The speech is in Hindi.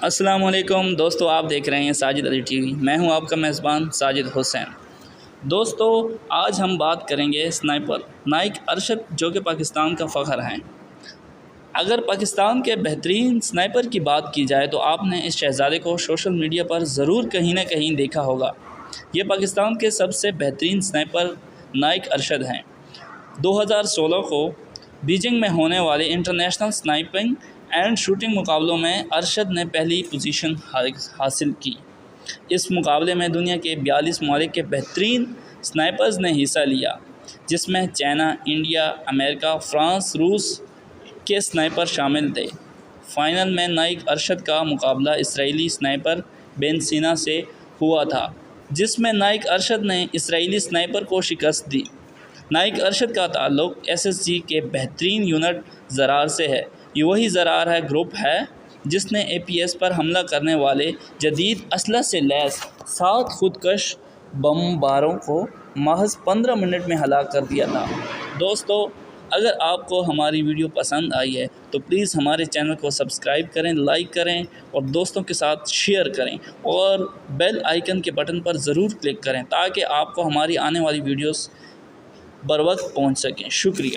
अस्सलाम वालेकुम दोस्तों, आप देख रहे हैं साजिद अली टीवी। मैं हूं आपका मेज़बान साजिद हुसैन। दोस्तों, आज हम बात करेंगे स्नाइपर नाइक अरशद, जो कि पाकिस्तान का फ़ख्र हैं। अगर पाकिस्तान के बेहतरीन स्नाइपर की बात की जाए तो आपने इस शहज़ादे को सोशल मीडिया पर ज़रूर कहीं ना कहीं देखा होगा। ये पाकिस्तान के सबसे बेहतरीन स्नाइपर नाइक अरशद हैं। 2016 को बीजिंग में होने वाले इंटरनेशनल स्नाइपिंग एंड शूटिंग मुकाबलों में अरशद ने पहली पोजीशन हासिल की। इस मुकाबले में दुनिया के 42 ममालिक के बेहतरीन स्नाइपर्स ने हिस्सा लिया, जिसमें चाइना, इंडिया, अमेरिका, फ्रांस, रूस के स्नाइपर शामिल थे। फाइनल में नाइक अरशद का मुकाबला इसराइली स्नाइपर बेन सीना से हुआ था, जिसमें नाइक अरशद ने इसराइली स्नाइपर को शिकस्त दी। नाइक अरशद का ताल्लुक SSG के बेहतरीन यूनिट ज़रार से है। ये वही ज़रार है ग्रुप है जिसने APS पर हमला करने वाले जदीद असलह से लैस 7 खुदकश बमबारों को महज 15 मिनट में हलाक कर दिया था। दोस्तों, अगर आपको हमारी वीडियो पसंद आई है तो प्लीज़ हमारे चैनल को सब्सक्राइब करें, लाइक करें और दोस्तों के साथ शेयर करें और बेल आइकन के बटन पर ज़रूर क्लिक करें ताकि आपको हमारी आने वाली वीडियोस बर वक्त पहुँच सकें। शुक्रिया।